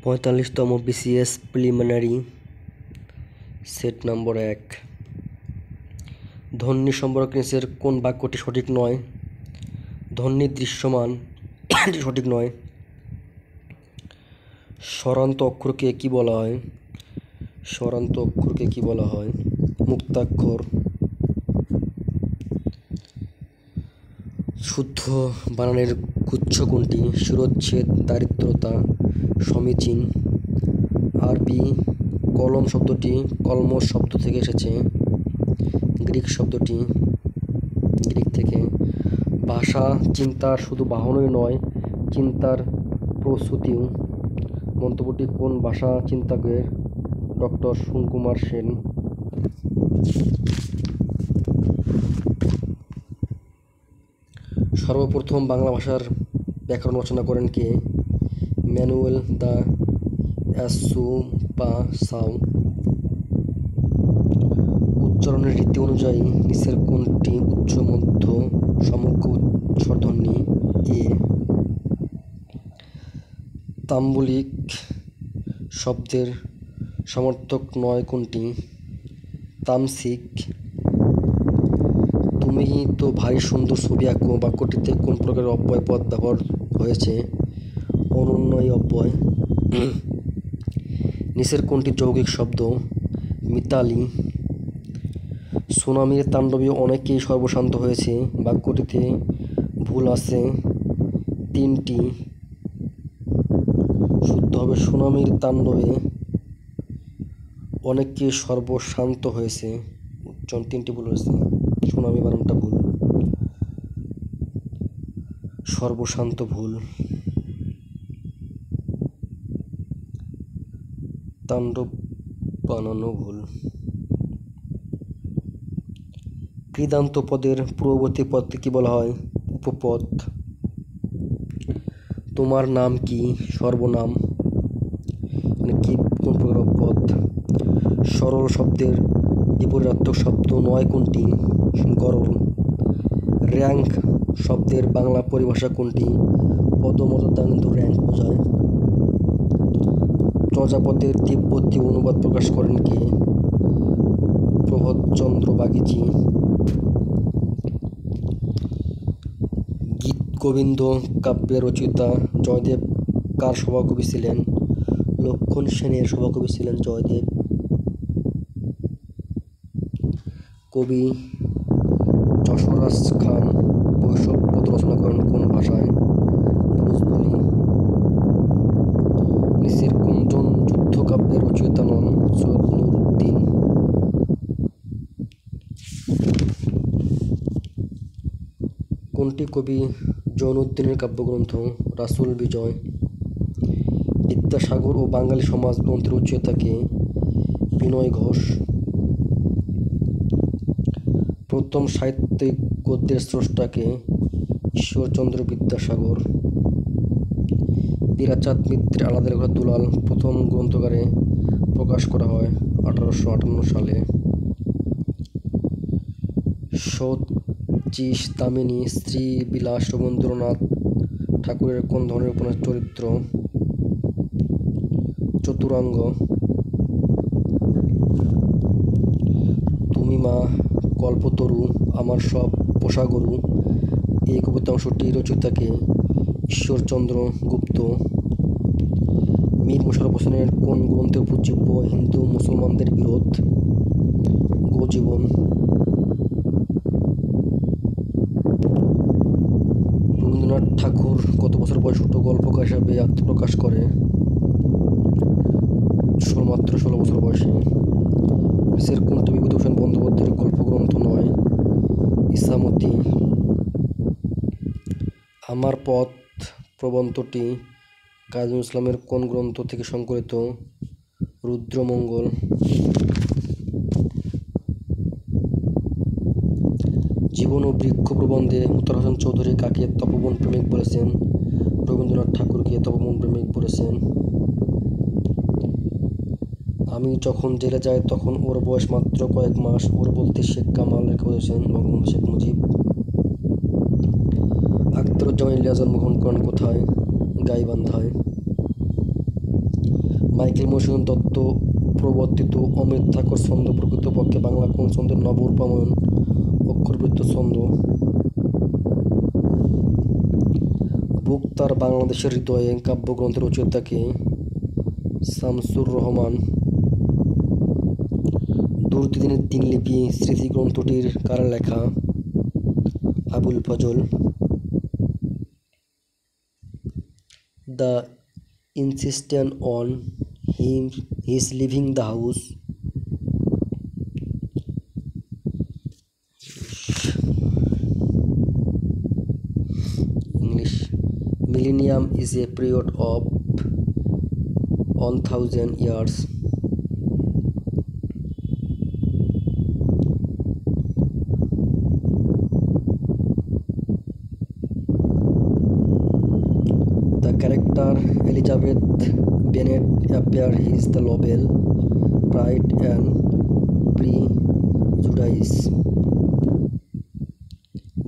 45তম BCS preliminary set number 1। ধ্বনি সম্পর্ক নিচের কোন বাক্যটি সঠিক নয়? ধ্বনি দৃশ্যমান এটি সঠিক নয়। স্বরান্ত অক্ষরকে কি বলা হয়? স্বরান্ত অক্ষরকে কি বলা হয়? মুক্তাক্ষর। শুদ্ধ বানানের গুচ্ছ কোনটি? শিরোচ্ছেদ, দারিদ্রতা, সমীচীন। আরবি কলম শব্দটি কলমস শব্দ থেকে এসেছে। গ্রিক শব্দটি গ্রিক থেকে। ভাষা চিন্তার শুধু বাহনই নয়, চিন্তার প্রস্তুতিও। মন্তব্যটি কোন ভাষা চিন্তাকের? ডক্টর সুকুমার সেন। সর্বপ্রথম বাংলা ভাষার ব্যাকরণ রচনা করেন কে? Manuel the অ্যাসুপাসাউ। উচ্চারণের রীতি অনুযায়ী নিচের কোনটি উচ্চ মধ্য সমুখ স্বরধ্বনি? এ। তাম্বুলিক শব্দের সমার্থক নয় কোনটি? তামসিক। তুমি তো ভারী সুন্দর ছবি আঁকো বাক্যটিতে কোন প্রকারের অব্যয় পদ ব্যবহার হয়েছে? অনুন্বয়ী অব্যয়। নিচের কোনটি যৌগিক শব্দ? মিতালি। সুনামির তাণ্ডবে অনেকেই সর্বশান্ত হয়েছে বাক্যটিতে ভুল আছে 3টি। শুদ্ধ হবে সুনামির তাণ্ডবে অনেকেই সর্বশান্ত হয়েছে। 3টি ভুল হয়েছে। সুনামি বানানটা ভুল, সর্বশান্ত ভুল, তাণ্ডব বানানো ভুল। কৃদান্ত পদের পূর্ববর্তী পদকে কি বলা হয়? উপপদ। তোমার নাম কি? সর্বনাম। মানে কি কোন প্রকার পদ? সরল শব্দের বিপরীতার্থক শব্দ নয় কোনটি? গরল। র্যাঙ্ক শব্দের বাংলা পরিভাষা কোনটি? পদমর্যাদা কিন্তু র্যাঙ্ক বোঝায়। চর্যাপদের তিব্বতী অনুবাদ প্রকাশ করেন কে? প্রভাতচন্দ্র বাগিচি। গীতগোবিন্দ কাব্যের রচয়িতা জয়দেব কার সভাকবি ছিলেন? লক্ষণ সেনের সভাকবি ছিলেন জয়দেব। কবি যশরাজ খান বৈষ্ণব পদ রচনা করেন কোন ভাষায়? ভোজপুরি। নিচের কোনজন যুদ্ধকাব্যের রচয়িতা নন? সৈয়দ নুরউদ্দিন। কোনটি কবি জৈনুদ্দিনের কাব্যগ্রন্থ? রাসূল বিজয়। বিদ্যাসাগর ও বাঙালি সমাজ গ্রন্থের রচয়িতা কে? বিনয় ঘোষ। প্রথম সাহিত্যিক গদ্যের স্রষ্টা কে? ঈশ্বরচন্দ্র বিদ্যাসাগর। বীরাচাঁদ মিত্রের আলাদা লেখা দুলাল প্রথম গ্রন্থাগারে প্রকাশ করা হয় 1858 সালে। শচীশ দামিনী শ্রীবিলাস রবীন্দ্রনাথ ঠাকুরের কোন ধরনের উপন্যাস চরিত্র? চতুরঙ্গ। তুমি মা, কল্পতরু, আমার সব পোষা গরু এই কবিতা অংশটি রচয়িতা কে? ঈশ্বরচন্দ্র গুপ্ত। মীর মোশাররফ হোসেনের কোন গ্রন্থে উপজীব্য হিন্দু মুসলমানদের বিরোধ? গোজীবন। রবীন্দ্রনাথ ঠাকুর কত বছর বয়সে ছোট গল্পকার হিসাবে আত্মপ্রকাশ করে? মাত্র 16 বছর বয়সে। নিচের কোনটি বিভূতিভূষণ বন্দ্যোপাধ্যায়ের গল্পগ্রন্থ নয়? ইসামতি। আমার পথ প্রবন্ধটি কাজী নজরুল ইসলামের কোন গ্রন্থ থেকে সংকলিত? রুদ্রমঙ্গল। জীবন ও বৃক্ষ প্রবন্ধে মোতাহার হোসেন চৌধুরী কাকে তপোবন প্রেমিক বলেছেন? রবীন্দ্রনাথ ঠাকুরকে তপোবন প্রেমিক বলেছেন। আমি যখন জেলে যাই তখন ওর বয়স মাত্র কয়েক মাস, ওর বলতে শেখ কামাল রেখে বলেছেন বঙ্গবন্ধু শেখ মুজিব। আখতারুজ্জামান ইলিয়াস জন্মগ্রহণ করেন কোথায়? গাইবান্ধায়। মাইকেল মধুসূদন দত্ত প্রবর্তিত অমৃতাক্ষর ছন্দ প্রকৃতপক্ষে বাংলা কোন ছন্দের নব রূপায়ণ? অক্ষরবৃত্ত ছন্দ। বুক তার বাংলাদেশের হৃদয়ে কাব্যগ্রন্থের রচয়িতা কে? শামসুর রহমান। দুর্দিনের দিনলিপি স্মৃতিগ্রন্থটির কার লেখা? Abul Fazal. The insisted on his leaving the house. English. Millennium is a period of 1000 years. The character Elizabeth Bennet appears in the novel Pride and Prejudice.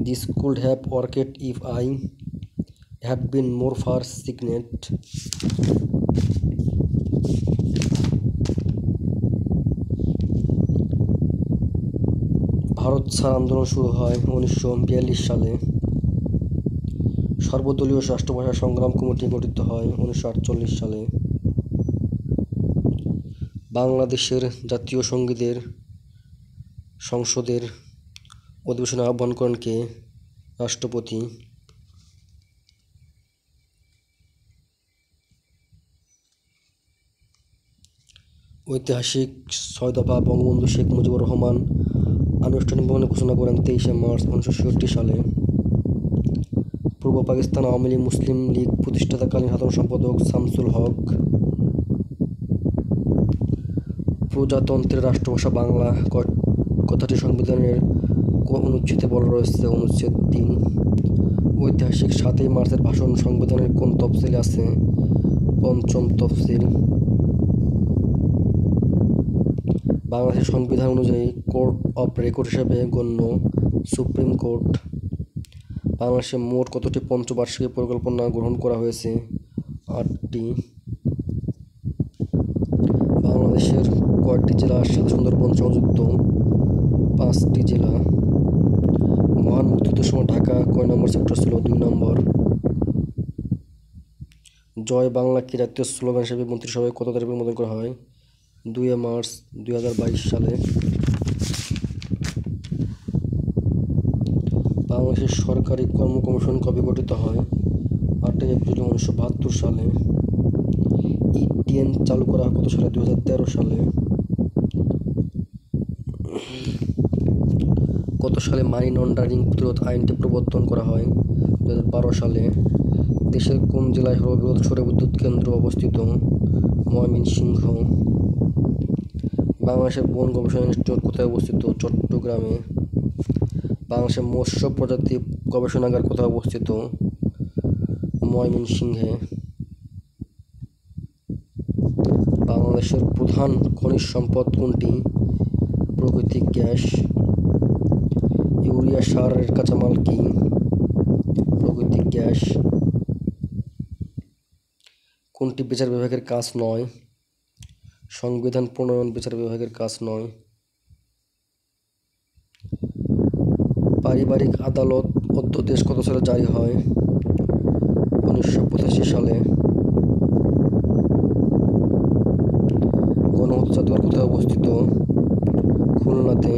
This could have worked if I had been more fortunate. Bharat ছাড় আন্দোলন শুরু হয় 1942 সালে। সর্বদলীয় রাষ্ট্রভাষা সংগ্রাম committee গঠিত হয় 1948 সালে। বাংলাদেশের জাতীয় সঙ্গীতের সংসদের অধিবেশনে আহ্বান করেন কে? রাষ্ট্রপতি। ঐতিহাসিক 6 দফা বঙ্গবন্ধু শেখ মুজিবুর রহমান আনুষ্ঠানিকভাবে ঘোষণা করেন 23 মার্চ 1966 সালে। পূর্ব পাকিস্তান আওয়ামী লীগ মুসলিম লীগ প্রতিষ্ঠাতাকালীন সাধারণ সম্পাদক শামসুল হক। প্রজাতন্ত্রের রাষ্ট্রভাষা বাংলা কথাটি সংবিধানের কোন অনুচ্ছেদে বলা রয়েছে? অনুচ্ছেদ 3। ঐতিহাসিক 7 মার্চের ভাষণ সংবিধানের কোন তফসিলে আছে? পঞ্চম তফসিল। বাংলাদেশের সংবিধান অনুযায়ী কোর্ট অফ রেকর্ড হিসেবে গণ্য সুপ্রিম কোর্ট। বাংলাদেশে মোট কতটি পঞ্চবার্ষিকী পরিকল্পনা গ্রহণ করা হয়েছে? 8টি। বাংলাদেশের কয়টি জেলার সাথে সুন্দরবন সংযুক্ত? 5টি জেলা। মহান মুক্তিযুদ্ধের সময় ঢাকা কয় নম্বর সেক্টর ছিল? 2 নম্বর। জয় বাংলাকে জাতীয় স্লোগান হিসেবে মন্ত্রিসভায় কত তারিখে অনুমোদন করা হয়? 2 মার্চ 2022 সালে। বাংলাদেশের সরকারি কর্ম কমিশন কবে গঠিত হয়? 8 এপ্রিল 1972 সালে। ইটিএন চালু করা হয় কত সালে? 2013 সালে। কত সালে মানি লন্ডারিং প্রতিরোধ আইনটি প্রবর্তন করা হয়? 2012 সালে। দেশের কোন জেলায় সর্ববৃহৎ সৌরবিদ্যুৎ কেন্দ্র অবস্থিত? ময়মনসিংহ। বাংলাদেশের বন গবেষণা ইনস্টিটিউট কোথায় অবস্থিত? চট্টগ্রামে। বাংলাদেশের মৎস্য প্রজাতি গবেষণাগার কোথায় অবস্থিত? ময়মনসিংহে। বাংলাদেশের প্রধান খনিজ সম্পদ কোনটি? প্রাকৃতিক গ্যাস। ইউরিয়া সারের কাঁচামাল কি? প্রাকৃতিক গ্যাস। কোনটি বিচার বিভাগের কাজ নয়? সংবিধান প্রণয়ন বিচার বিভাগের কাজ নয়। পারিবারিক আদালত অধ্যাদেশ কত সালে জারি হয়? 1985 সালে। গণহত্যা জাদুঘর কোথায় অবস্থিত? খুলনাতে।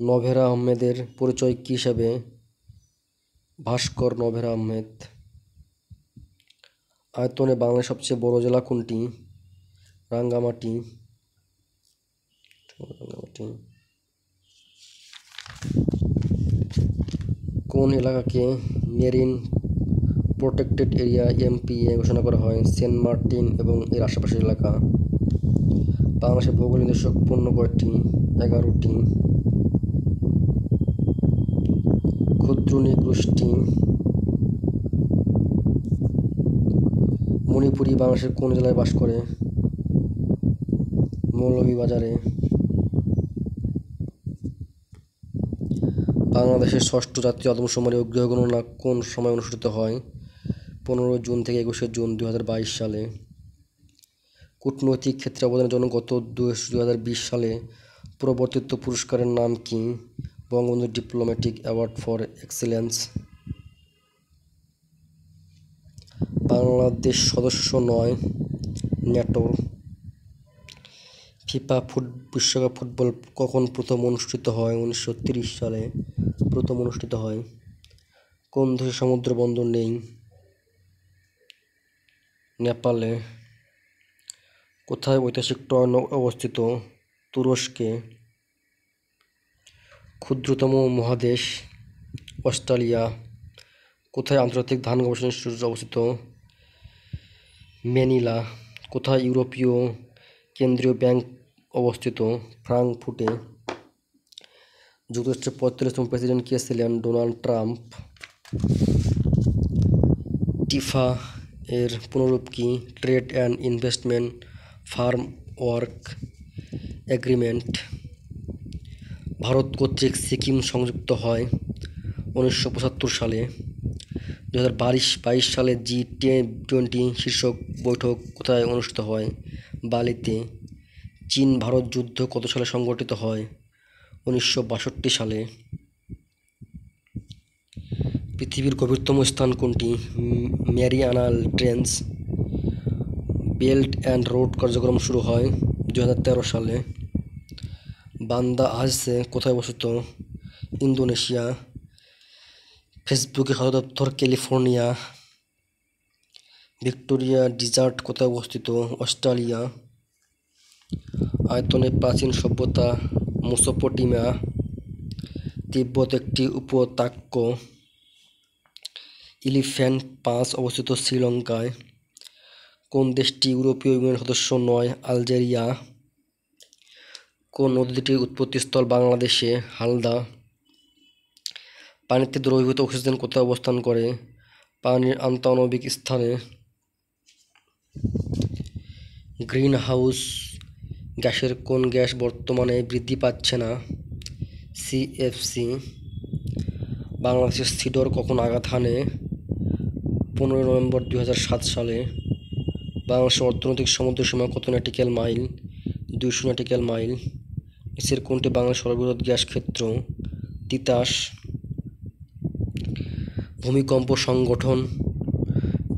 নভেরা আহমেদের পরিচয় কী হিসাবে? ভাস্কর নভেরা আহমেদ। আয়তনে বাংলাদেশের সবচেয়ে বড় জেলা কোনটি? রাঙ্গামাটি। কোন এলাকাকে মেরিন প্রোটেক্টেড এরিয়া এমপিএ ঘোষণা করা হয়? সেন্ট মার্টিন এবং এর আশেপাশের এলাকা। বাংলাদেশের ভৌগোলিক নির্দেশক পণ্য কয়টি? 11টি। ক্ষুদ্র নৃগোষ্ঠী মণিপুরী বাংলাদেশের কোন জেলায় বাস করে? মৌলভীবাজারে। বাংলাদেশের ষষ্ঠ জাতীয় আদমশুমারি ও গৃহগণনা কোন সময় অনুষ্ঠিত হয়? 15 জুন থেকে 21শে জুন 2022 সালে। কূটনৈতিক ক্ষেত্রে অবদানের জন্য গত 2020 সালে প্রবর্তিত পুরস্কারের নাম কি? Bangabandhu diplomatic award for excellence. Bangladesh সদস্য নয় ন্যাটোর। ফিফা বিশ্বকাপ ফুটবল কখন প্রথম অনুষ্ঠিত হয়? 1930 সালে প্রথম অনুষ্ঠিত হয়। কোন দেশে সমুদ্র বন্দর নেই? নেপালে। কোথায় ঐতিহাসিক ট্রয় অবস্থিত? তুরস্কে। ক্ষুদ্রতম মহাদেশ? অস্ট্রেলিয়া। কোথায় আন্তর্জাতিক ধান গবেষণা ইনস্টিটিউট অবস্থিত? ম্যানিলা। কোথায় ইউরোপীয় কেন্দ্রীয় ব্যাংক অবস্থিত? ফ্রাঙ্কফুর্টে। যুক্তরাষ্ট্রের 45তম প্রেসিডেন্ট কে ছিলেন? Donald Trump. টিফা এর পুনরূপ কি? Trade and investment framework agreement. Bharat কর্তৃক সিকিম সংযুক্ত হয় 1975 সালে। 2022 সালে G20 শীর্ষক বৈঠক কোথায় অনুষ্ঠিত হয়? বালিতে। চীন ভারত যুদ্ধ কত সালে সংঘটিত হয়? 1962 সালে। পৃথিবীর গভীরতম স্থান কোনটি? Mariano trench. Belt and road কার্যক্রম শুরু হয় 2013 সালে। বান্দা আজসে কোথায় অবস্থিত? ইন্দোনেশিয়া। ফেসবুকের সদর দপ্তর ক্যালিফোর্নিয়া। ভিক্টোরিয়া ডিজার্ট কোথায় অবস্থিত? অস্ট্রেলিয়া। আয়তনে প্রাচীন সভ্যতা মেসোপটেমিয়া। তিব্বত একটি উপত্যকা। এলিফ্যান্ট পাস অবস্থিত শ্রীলঙ্কায়। কোন দেশটি ইউরোপীয় ইউনিয়নের সদস্য নয়? আলজেরিয়া। কোন নদীটির উৎপত্তিস্থল বাংলাদেশে? হালদা। পানিতে দ্রবীভূত অক্সিজেন কোথায় অবস্থান করে? পানির আন্তঃআণবিক স্থানে। গ্রিনহাউস গ্যাসের কোন গ্যাস বর্তমানে বৃদ্ধি পাচ্ছে না? সিএফসি। বাংলাদেশের সিডর কখন আঘাত হানে? 15 নভেম্বর 2007 সালে। বাংলাদেশের অর্থনৈতিক সমুদ্রসীমা কত নটিক্যাল মাইল? 200 nautical mile. নিচের কোনটি বাংলাদেশের সর্ববৃহৎ গ্যাস ক্ষেত্র? তিতাস। ভূমিকম্প সংঘটন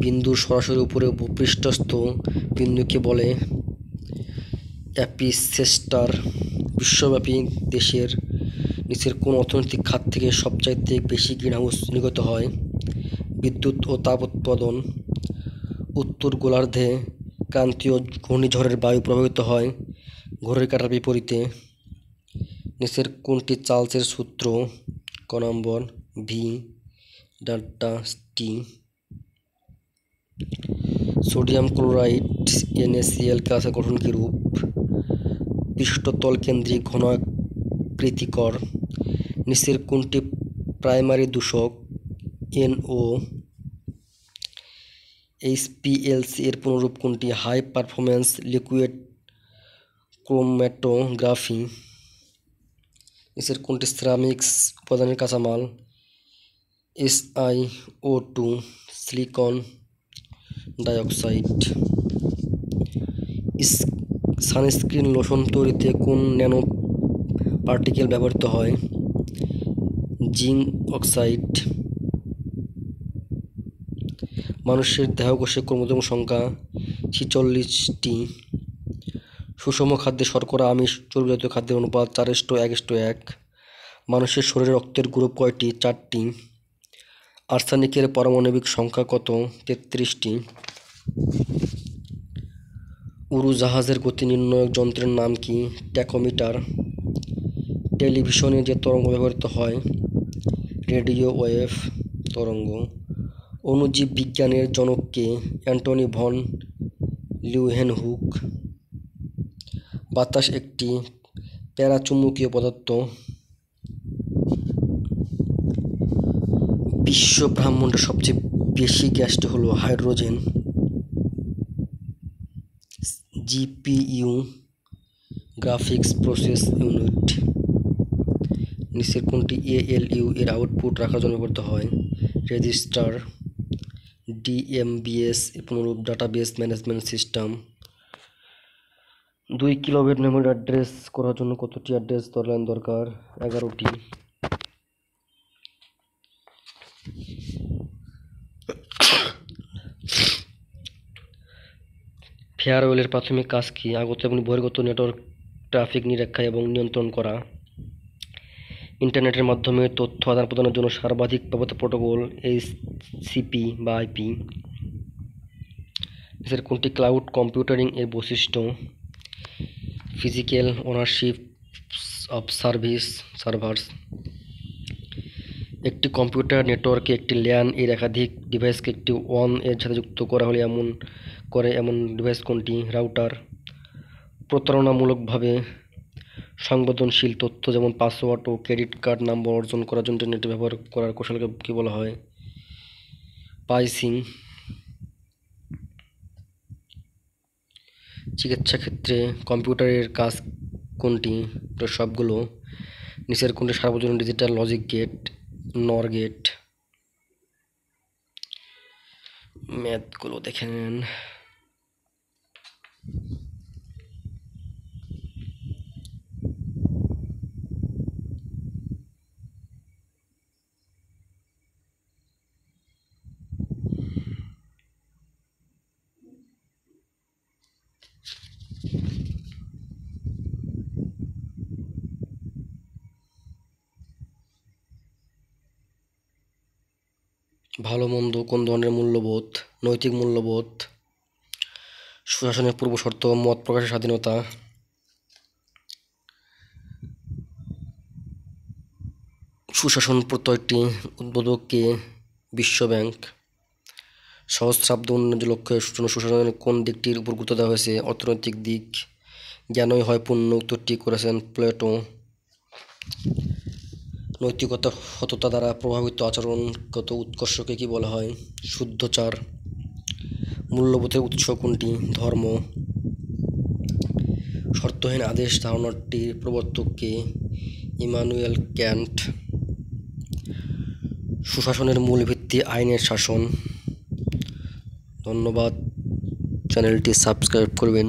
বিন্দুর সরাসরি উপরে ভূপৃষ্ঠস্থ বিন্দুকে বলে এপিসেন্টার। বিশ্বব্যাপী দেশের নিচের কোন অর্থনৈতিক খাত থেকে সবচাইতে বেশি গ্রিনহাউস নির্গত হয়? বিদ্যুৎ ও তাপ উৎপাদন। উত্তর গোলার্ধে ক্রান্তীয় ঘূর্ণিঝড়ের বায়ু প্রবাহিত হয় ঘড়ির কাঁটার বিপরীতে। নিচের কোনটি চার্লসের সূত্র? ক নম্বর ভি ডেল্টা টি। সোডিয়াম ক্লোরাইড NaCl গ্যাসের গঠন কিরূপ? পৃষ্ঠতল কেন্দ্রিক ঘনাকৃতিকর। নিচের কোনটি প্রাইমারি দূষক? NO। HPLC এর পুনরূপ কোনটি? High performance liquid chromatography. নিচের কোনটি সিরামিক্স উপাদানের কাঁচামাল? SiO2 silicon dioxide. Sunscreen lotion তৈরিতে কোন ন্যানো পার্টিকেল ব্যবহৃত হয়? Zinc oxide. মানুষের দেহকোষে ক্রোমোজোম সংখ্যা 46টি। সুষম খাদ্যে শর্করা আমিষ চর্বিজাতীয় খাদ্যের অনুপাত 4:1:1। মানুষের শরীরে রক্তের গ্রুপ কয়টি? 4টি। আর্সেনিকের পারমাণবিক সংখ্যা কত? 33টি। উড়োজাহাজের গতি নির্ণায়ক যন্ত্রের নাম কি? ট্যাকোমিটার। টেলিভিশনে যে তরঙ্গ ব্যবহৃত হয়? রেডিও ওয়েভ তরঙ্গ। অণুজীব বিজ্ঞানের জনক কে? Antony von লিউহেনহুক। বাতাস একটি প্যারাচুম্বকীয় পদার্থ। বিশ্ব ব্রহ্মাণ্ডের সবচেয়ে বেশি গ্যাসটি হলো hydrogen. GPU graphics process unit. নিচের কোনটি ALU এর আউটপুট রাখার জন্য ব্যবহৃত হয়? রেজিস্টার। DMBS পুনরূপ database management system. 2 kilobyte memory address করার জন্য কতটি অ্যাড্রেস লাইন দরকার? 11টি। ফেয়ারওয়েলের প্রাথমিক কাজ কি? আগত এবং বহির্গত নেটওয়ার্ক ট্রাফিক নিরীক্ষা এবং নিয়ন্ত্রণ করা। ইন্টারনেটের মাধ্যমে তথ্য আদান প্রদানের জন্য সর্বাধিক ব্যবহৃত প্রোটোকল HCP বা IP। এর কোনটি ক্লাউড কম্পিউটিং এর বৈশিষ্ট্য? Physical ownership of servers. একটি কম্পিউটার নেটওয়ার্কে একটি LAN এর একাধিক ডিভাইসকে একটি WAN এর সাথে যুক্ত করা হলে এমন ডিভাইস কোনটি? রাউটার। প্রতারণামূলকভাবে সংবেদনশীল তথ্য যেমন পাসওয়ার্ড ও ক্রেডিট কার্ড নাম্বার অর্জন করার জন্য ইন্টারনেট ব্যবহার করার কৌশলকে কী বলা হয়? পাইসিং। চিকিৎসা ক্ষেত্রে কম্পিউটারের কাজ কোনটি? সবগুলো। নিচের কোনটি সার্বজনীন ডিজিটাল লজিক গেট? নর গেট। ম্যাথগুলো দেখে নেন। ভালো মন্দ কোন ধরনের মূল্যবোধ? নৈতিক মূল্যবোধ। সুশাসনের পূর্ব শর্ত মত প্রকাশের স্বাধীনতা। সুশাসন প্রত্যয়টি উদ্বোধক কে? বিশ্বব্যাংক। সহস্রাব্দ উন্নয়নের লক্ষ্যের জন্য সুশাসনের কোন দিকটির উপর গুরুত্ব দেওয়া হয়েছে? অর্থনৈতিক দিক। জ্ঞানই হয় পূর্ণ উত্তরটি করেছেন প্লেটো। নৈতিকতা সততা দ্বারা প্রভাবিত আচরণগত উৎকর্ষকে কি বলা হয়? শুদ্ধাচার। মূল্যবোধের উৎস কোনটি? ধর্ম। শর্তহীন আদেশ ধারণাটির প্রবর্তক কে? Emmanuel can't. সুশাসনের মূল ভিত্তি আইনের শাসন। ধন্যবাদ। চ্যানেলটি সাবস্ক্রাইব করবেন।